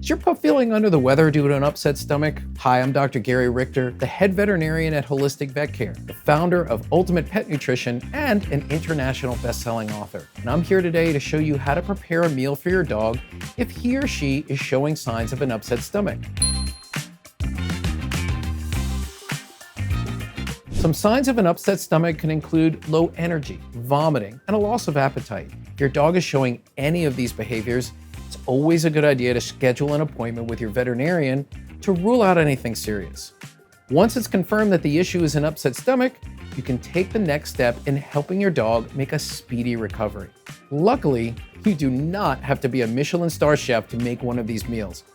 Is your pup feeling under the weather due to an upset stomach? Hi, I'm Dr. Gary Richter, the head veterinarian at Holistic Vet Care, the founder of Ultimate Pet Nutrition, and an international best-selling author. And I'm here today to show you how to prepare a meal for your dog if he or she is showing signs of an upset stomach. Some signs of an upset stomach can include low energy, vomiting, and a loss of appetite. If your dog is showing any of these behaviors, it's always a good idea to schedule an appointment with your veterinarian to rule out anything serious. Once it's confirmed that the issue is an upset stomach, you can take the next step in helping your dog make a speedy recovery. Luckily, you do not have to be a Michelin star chef to make one of these meals.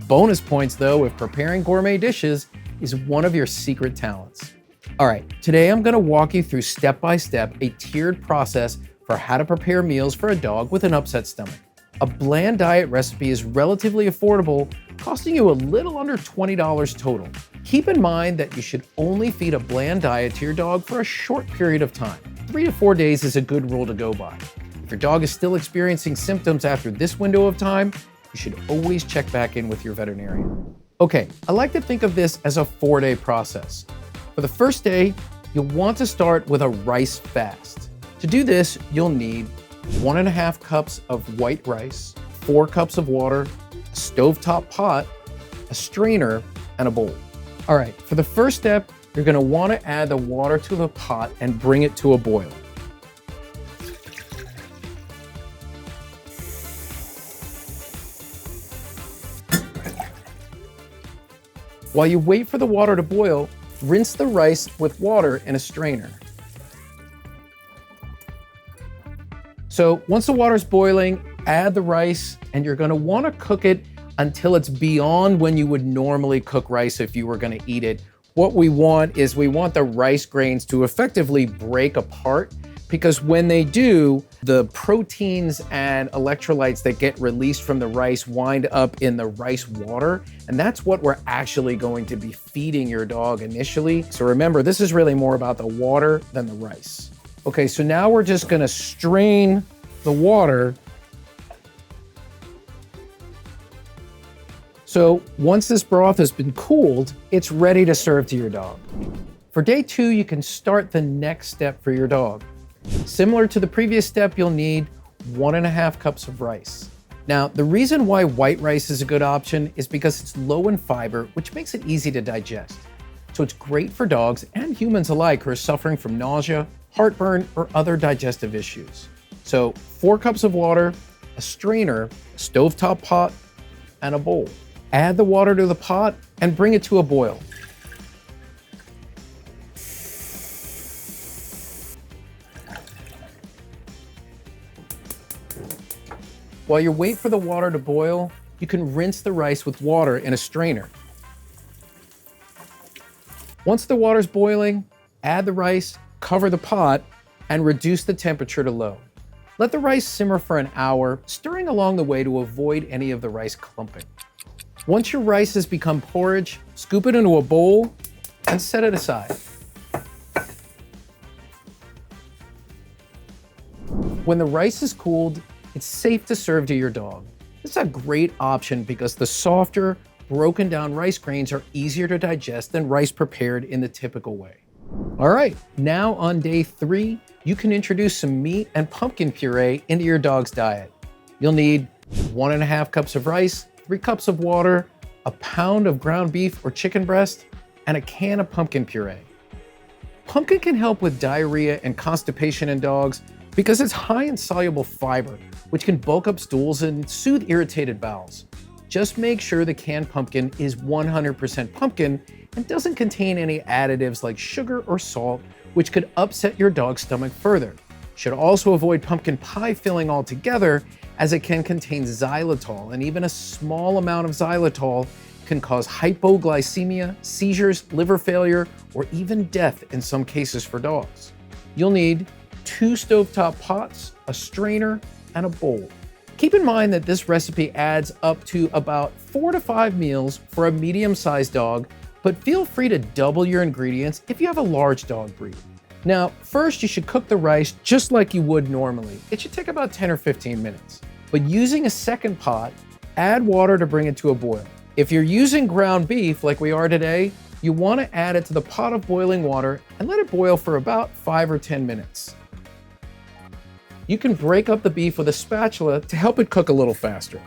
Bonus points though if preparing gourmet dishes is one of your secret talents. All right, today I'm going to walk you through step-by-step a tiered process for how to prepare meals for a dog with an upset stomach. A bland diet recipe is relatively affordable, costing you a little under $20 total. Keep in mind that you should only feed a bland diet to your dog for a short period of time. 3 to 4 days is a good rule to go by. If your dog is still experiencing symptoms after this window of time, you should always check back in with your veterinarian. Okay, I like to think of this as a 4-day process. For the first day, you'll want to start with a rice fast. To do this, you'll need 1.5 cups of white rice, 4 cups of water, a stovetop pot, a strainer, and a bowl. All right, for the first step, you're going to want to add the water to the pot and bring it to a boil. While you wait for the water to boil, rinse the rice with water in a strainer. So once the water's boiling, add the rice, and you're gonna wanna cook it until it's beyond when you would normally cook rice if you were gonna eat it. What we want is we want the rice grains to effectively break apart, because when they do, the proteins and electrolytes that get released from the rice wind up in the rice water, and that's what we're actually going to be feeding your dog initially. So remember, this is really more about the water than the rice. Okay, so now we're just gonna strain the water. So once this broth has been cooled, it's ready to serve to your dog. For day 2, you can start the next step for your dog. Similar to the previous step, you'll need 1.5 cups of rice. Now, the reason why white rice is a good option is because it's low in fiber, which makes it easy to digest. So it's great for dogs and humans alike who are suffering from nausea, heartburn, or other digestive issues. So 4 cups of water, a strainer, a stovetop pot, and a bowl. Add the water to the pot and bring it to a boil. While you wait for the water to boil, you can rinse the rice with water in a strainer. Once the water's boiling, add the rice, cover the pot, and reduce the temperature to low. Let the rice simmer for an hour, stirring along the way to avoid any of the rice clumping. Once your rice has become porridge, scoop it into a bowl and set it aside. When the rice is cooled, it's safe to serve to your dog. This is a great option because the softer, broken down rice grains are easier to digest than rice prepared in the typical way. All right, now on day 3, you can introduce some meat and pumpkin puree into your dog's diet. You'll need 1.5 cups of rice, 3 cups of water, a pound of ground beef or chicken breast, and a can of pumpkin puree. Pumpkin can help with diarrhea and constipation in dogs because it's high in soluble fiber, which can bulk up stools and soothe irritated bowels. Just make sure the canned pumpkin is 100% pumpkin and doesn't contain any additives like sugar or salt, which could upset your dog's stomach further. You should also avoid pumpkin pie filling altogether, as it can contain xylitol, and even a small amount of xylitol can cause hypoglycemia, seizures, liver failure, or even death in some cases for dogs. You'll need 2 stovetop pots, a strainer, and a bowl. Keep in mind that this recipe adds up to about 4 to 5 meals for a medium-sized dog, but feel free to double your ingredients if you have a large dog breed. Now, first you should cook the rice just like you would normally. It should take about 10 or 15 minutes. But using a second pot, add water to bring it to a boil. If you're using ground beef like we are today, you want to add it to the pot of boiling water and let it boil for about 5 or 10 minutes. You can break up the beef with a spatula to help it cook a little faster.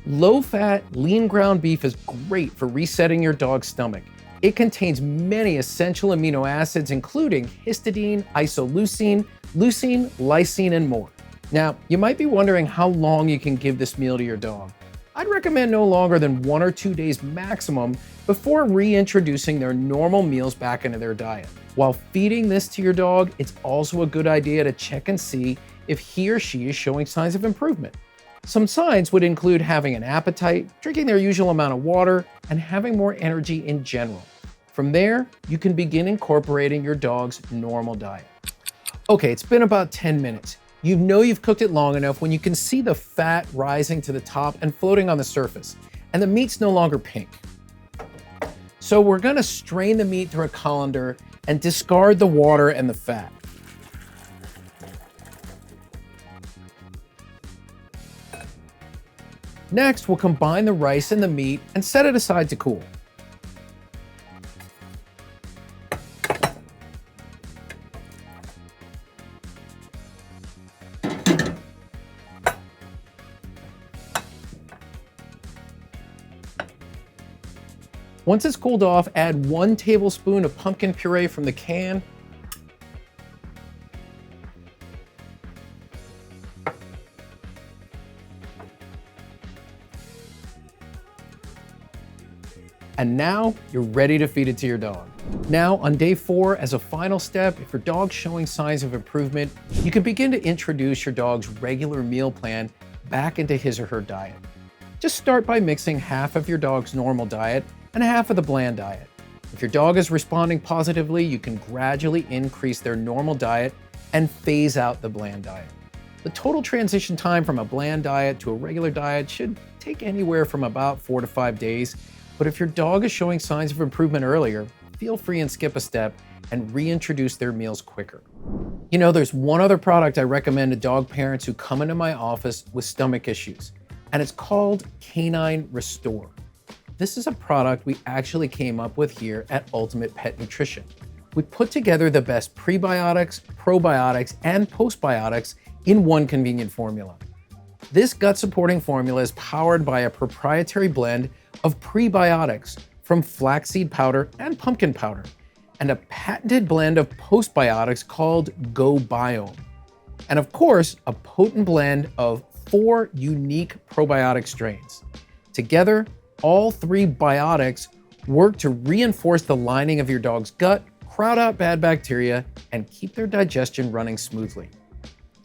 Low-fat, lean ground beef is great for resetting your dog's stomach. It contains many essential amino acids, including histidine, isoleucine, leucine, lysine, and more. Now, you might be wondering how long you can give this meal to your dog. I'd recommend no longer than 1 or 2 days maximum before reintroducing their normal meals back into their diet. While feeding this to your dog, it's also a good idea to check and see if he or she is showing signs of improvement. Some signs would include having an appetite, drinking their usual amount of water, and having more energy in general. From there, you can begin incorporating your dog's normal diet. Okay, it's been about 10 minutes. You know you've cooked it long enough when you can see the fat rising to the top and floating on the surface, and the meat's no longer pink. So we're gonna strain the meat through a colander and discard the water and the fat. Next, we'll combine the rice and the meat and set it aside to cool. Once it's cooled off, add 1 tablespoon of pumpkin puree from the can. And now you're ready to feed it to your dog. Now, on day 4, as a final step, if your dog's showing signs of improvement, you can begin to introduce your dog's regular meal plan back into his or her diet. Just start by mixing half of your dog's normal diet and half of the bland diet. If your dog is responding positively, you can gradually increase their normal diet and phase out the bland diet. The total transition time from a bland diet to a regular diet should take anywhere from about 4 to 5 days. But if your dog is showing signs of improvement earlier, feel free and skip a step and reintroduce their meals quicker. You know, there's one other product I recommend to dog parents who come into my office with stomach issues, and it's called Canine Restore. This is a product we actually came up with here at Ultimate Pet Nutrition. We put together the best prebiotics, probiotics, and postbiotics in one convenient formula. This gut-supporting formula is powered by a proprietary blend of prebiotics from flaxseed powder and pumpkin powder, and a patented blend of postbiotics called Go Biome. And of course, a potent blend of 4 unique probiotic strains. Together, all 3 biotics work to reinforce the lining of your dog's gut, crowd out bad bacteria, and keep their digestion running smoothly.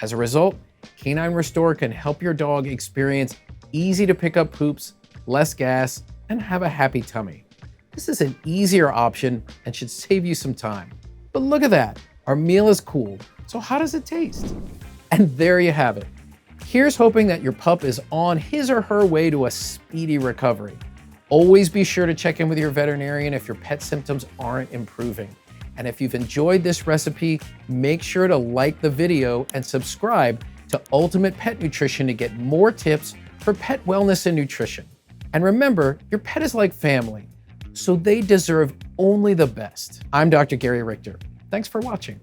As a result, Canine Restore can help your dog experience easy to pick up poops, less gas, and have a happy tummy. This is an easier option and should save you some time. But look at that, our meal is cooled. So how does it taste? And there you have it. Here's hoping that your pup is on his or her way to a speedy recovery. Always be sure to check in with your veterinarian if your pet symptoms aren't improving. And if you've enjoyed this recipe, make sure to like the video and subscribe to Ultimate Pet Nutrition to get more tips for pet wellness and nutrition. And remember, your pet is like family, so they deserve only the best. I'm Dr. Gary Richter. Thanks for watching.